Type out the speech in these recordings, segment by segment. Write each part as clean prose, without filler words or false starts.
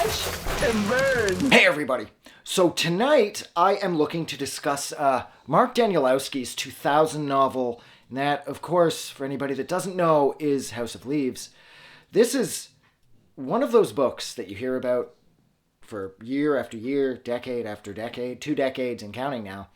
Watch and burn. Hey everybody! So tonight I am looking to discuss Mark Danielewski's 2000 novel, and that, of course, for anybody that doesn't know, is House of Leaves. This is one of those books that you hear about for year after year, decade after decade, 2 decades and counting now.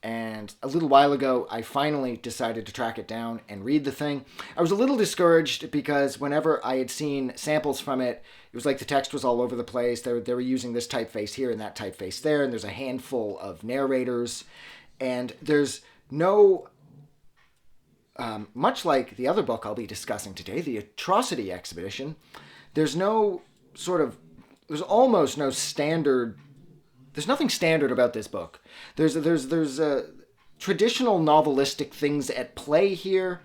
And a little while ago, I finally decided to track it down and read the thing. I was a little discouraged because whenever I had seen samples from it, it was like the text was all over the place. They were using this typeface here and that typeface there, and there's a handful of narrators. And there's no, much like the other book I'll be discussing today, The Atrocity Expedition, there's almost no standard. There's nothing standard about this book. There's traditional novelistic things at play here.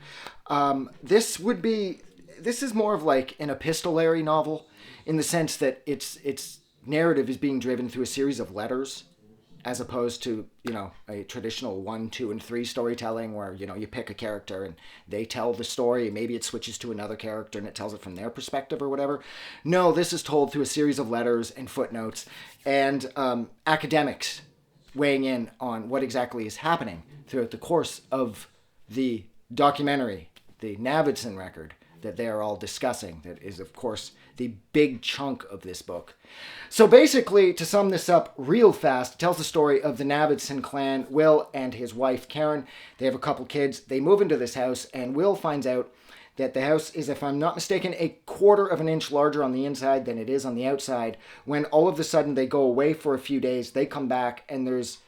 This is more of like an epistolary novel in the sense that its narrative is being driven through a series of letters, as opposed to, a traditional 1, 2, and 3 storytelling where, you pick a character and they tell the story. Maybe it switches to another character and it tells it from their perspective or whatever. No, this is told through a series of letters and footnotes and academics weighing in on what exactly is happening throughout the course of the documentary, the Navidson Record, that they are all discussing. That is, of course, the big chunk of this book. So basically, to sum this up real fast, it tells the story of the Navidson clan, Will and his wife, Karen. They have a couple kids. They move into this house, and Will finds out that the house is, if I'm not mistaken, 1/4 of an inch larger on the inside than it is on the outside. When all of a sudden they go away for a few days, they come back, and there's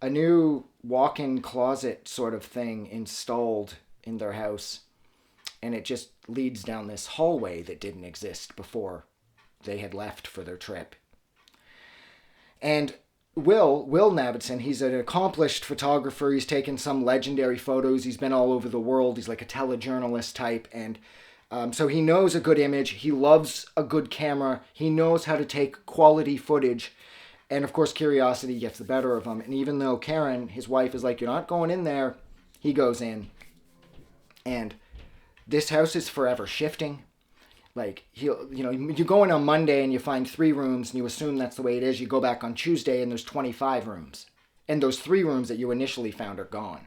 a new walk-in closet sort of thing installed in their house. And it just leads down this hallway that didn't exist before they had left for their trip. And Will Navidson, he's an accomplished photographer. He's taken some legendary photos. He's been all over the world. He's like a telejournalist type. And so he knows a good image. He loves a good camera. He knows how to take quality footage. And of course, curiosity gets the better of him. And even though Karen, his wife, is like, "You're not going in there," he goes in. And this house is forever shifting. Like, you go in on Monday and you find 3 rooms and you assume that's the way it is. You go back on Tuesday and there's 25 rooms. And those 3 rooms that you initially found are gone.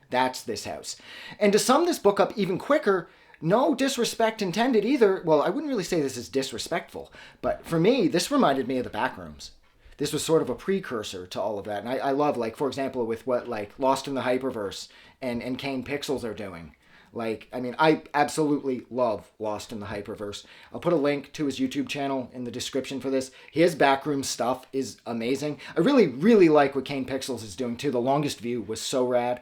That's this house. And to sum this book up even quicker, no disrespect intended either. Well, I wouldn't really say this is disrespectful, but for me, this reminded me of the back rooms. This was sort of a precursor to all of that. And I love, like, for example, with what, like, Lost in the Hyperverse and Kane Pixels are doing. Like, I mean, I absolutely love Lost in the Hyperverse. I'll put a link to his YouTube channel in the description for this. His backroom stuff is amazing. I really, really like what Kane Pixels is doing, too. The Longest View was so rad.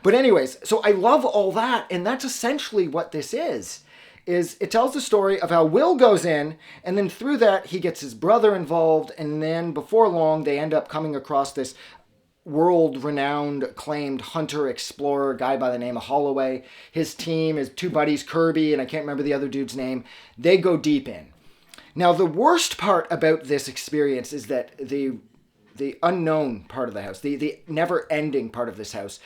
But anyways, so I love all that, and that's essentially what this is it tells the story of how Will goes in, and then through that, he gets his brother involved, and then before long, they end up coming across this world-renowned, acclaimed hunter-explorer guy by the name of Holloway. His team, his 2 buddies, Kirby, and I can't remember the other dude's name, they go deep in. Now, the worst part about this experience is that the unknown part of the house, the never-ending part of this house,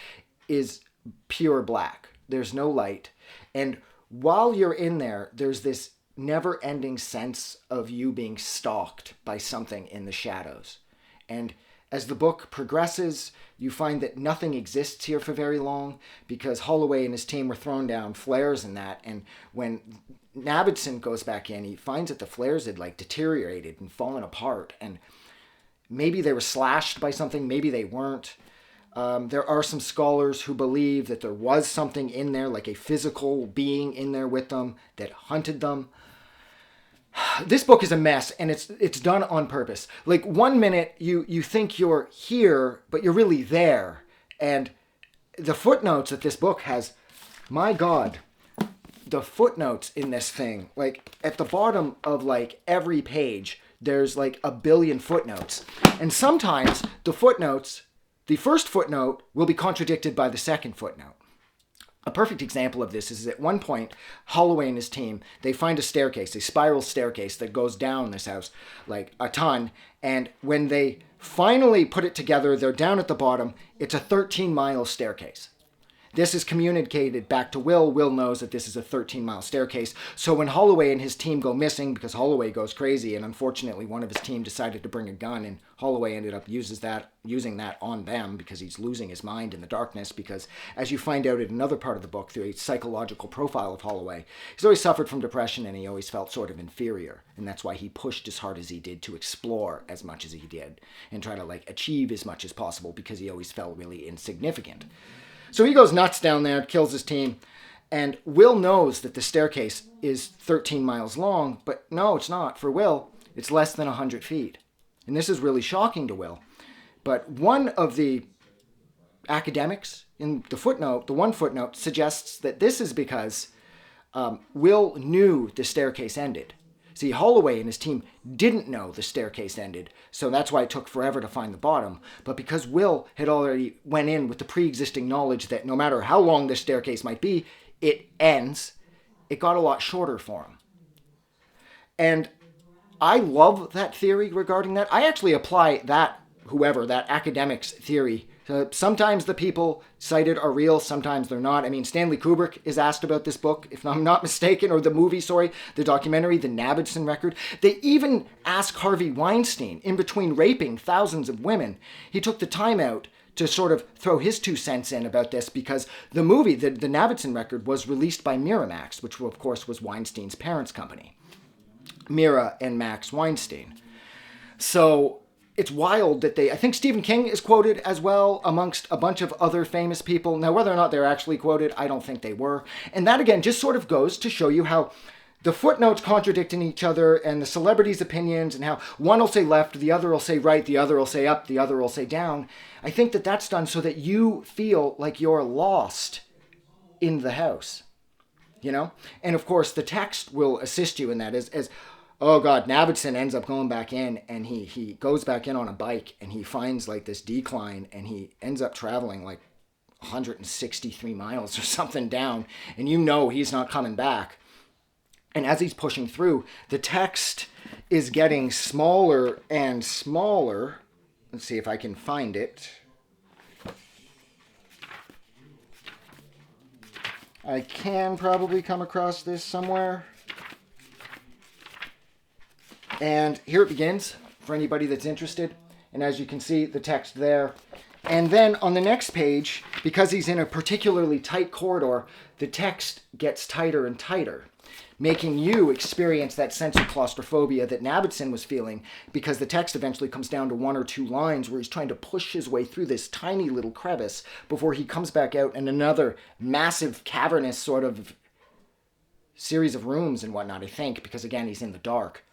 is pure black. There's no light. And while you're in there, there's this never-ending sense of you being stalked by something in the shadows. And as the book progresses, you find that nothing exists here for very long because Holloway and his team were throwing down flares and that. And when Navidson goes back in, he finds that the flares had like deteriorated and fallen apart. And maybe they were slashed by something, maybe they weren't. There are some scholars who believe that there was something in there, like a physical being in there with them that hunted them. This book is a mess, and it's done on purpose. Like, 1 minute you think you're here, but you're really there. And the footnotes that this book has, my God, the footnotes in this thing, like at the bottom of like every page, there's like 1 billion footnotes. And sometimes the first footnote will be contradicted by the second footnote. A perfect example of this is at one point, Holloway and his team, they find a staircase, a spiral staircase that goes down this house like a ton. And when they finally put it together, they're down at the bottom. It's a 13-mile staircase. This is communicated back to Will. Will knows that this is a 13-mile staircase. So when Holloway and his team go missing, because Holloway goes crazy, and unfortunately one of his team decided to bring a gun, and Holloway ended up using that on them because he's losing his mind in the darkness, because as you find out in another part of the book through a psychological profile of Holloway, he's always suffered from depression and he always felt sort of inferior. And that's why he pushed as hard as he did to explore as much as he did and try to achieve as much as possible, because he always felt really insignificant. So he goes nuts down there, kills his team, and Will knows that the staircase is 13 miles long, but no, it's not. For Will, it's less than 100 feet. And this is really shocking to Will. But one of the academics in the one footnote, suggests that this is because Will knew the staircase ended. See, Holloway and his team didn't know the staircase ended, so that's why it took forever to find the bottom. But because Will had already went in with the pre-existing knowledge that no matter how long this staircase might be, it ends, it got a lot shorter for him. And I love that theory regarding that. I actually apply that academic's theory. Sometimes the people cited are real, sometimes they're not. I mean, Stanley Kubrick is asked about this book, if I'm not mistaken, or the movie, the documentary, the Navidson Record. They even ask Harvey Weinstein, in between raping thousands of women, he took the time out to sort of throw his 2 cents in about this, because the movie, the Navidson Record, was released by Miramax, which of course was Weinstein's parents' company. Mira and Max Weinstein. So it's wild that I think Stephen King is quoted as well, amongst a bunch of other famous people. Now, whether or not they're actually quoted, I don't think they were. And that, again, just sort of goes to show you how the footnotes contradicting each other and the celebrities' opinions, and how one will say left, the other will say right, the other will say up, the other will say down. I think that that's done so that you feel like you're lost in the house, And of course, the text will assist you in that as oh God, Navidson ends up going back in, and he goes back in on a bike, and he finds this decline, and he ends up traveling 163 miles or something down, and he's not coming back. And as he's pushing through, the text is getting smaller and smaller. Let's see if I can find it. I can probably come across this somewhere. And here it begins, for anybody that's interested. And as you can see, the text there. And then on the next page, because he's in a particularly tight corridor, the text gets tighter and tighter, making you experience that sense of claustrophobia that Navidson was feeling, because the text eventually comes down to 1 or 2 lines where he's trying to push his way through this tiny little crevice before he comes back out in another massive cavernous sort of series of rooms and whatnot, I think, because again, he's in the dark.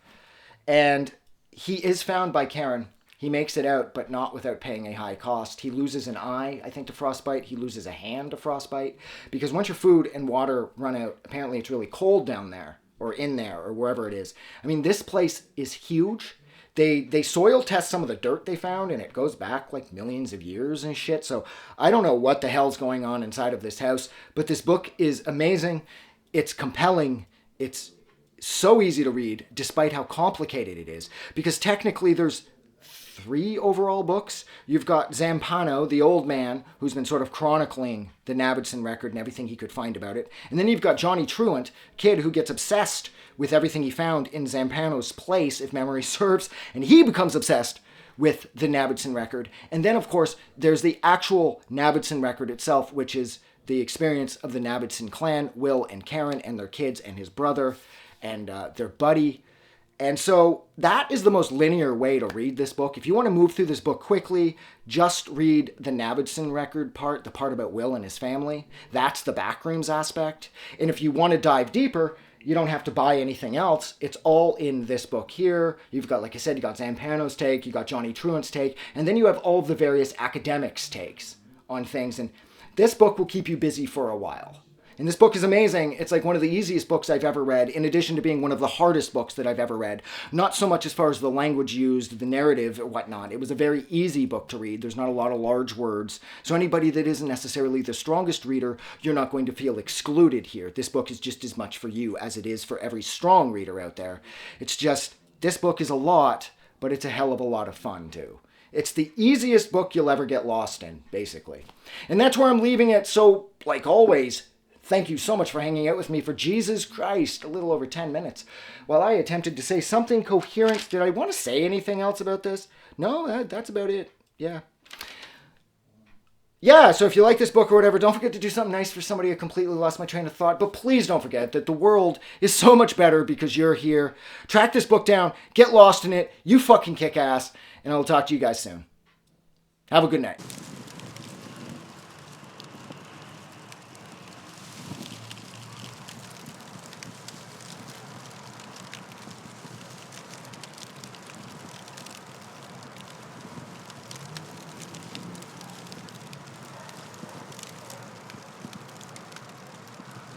And he is found by Karen. He makes it out, but not without paying a high cost. He loses an eye, I think, to frostbite. He loses a hand to frostbite. Because once your food and water run out, apparently it's really cold down there, or in there, or wherever it is. I mean, this place is huge. They soil test some of the dirt they found, and it goes back millions of years and shit. So I don't know what the hell's going on inside of this house. But this book is amazing. It's compelling. It's so easy to read, despite how complicated it is. Because technically there's 3 overall books. You've got Zampano, the old man, who's been sort of chronicling the Navidson Record and everything he could find about it. And then you've got Johnny Truant, kid who gets obsessed with everything he found in Zampano's place, if memory serves, and he becomes obsessed with the Navidson Record. And then, of course, there's the actual Navidson Record itself, which is the experience of the Navidson clan, Will and Karen and their kids and his brother and their buddy. And so that is the most linear way to read this book. If you want to move through this book quickly, just read the Navidson Record part, the part about Will and his family. That's the backrooms aspect. And if you want to dive deeper, you don't have to buy anything else. It's all in this book here. You've got, like I said, you got Zampano's take, you got Johnny Truant's take, and then you have all of the various academics' takes on things. And this book will keep you busy for a while. And this book is amazing. It's one of the easiest books I've ever read, in addition to being one of the hardest books that I've ever read. Not so much as far as the language used, the narrative, or whatnot. It was a very easy book to read. There's not a lot of large words. So anybody that isn't necessarily the strongest reader, you're not going to feel excluded here. This book is just as much for you as it is for every strong reader out there. It's just, this book is a lot, but it's a hell of a lot of fun too. It's the easiest book you'll ever get lost in, basically. And that's where I'm leaving it. So, like always, thank you so much for hanging out with me for Jesus Christ, a little over 10 minutes, while I attempted to say something coherent. Did I want to say anything else about this? No, that's about it. Yeah. Yeah, so if you like this book or whatever, don't forget to do something nice for somebody who completely lost my train of thought. But please don't forget that the world is so much better because you're here. Track this book down. Get lost in it. You fucking kick ass. And I'll talk to you guys soon. Have a good night.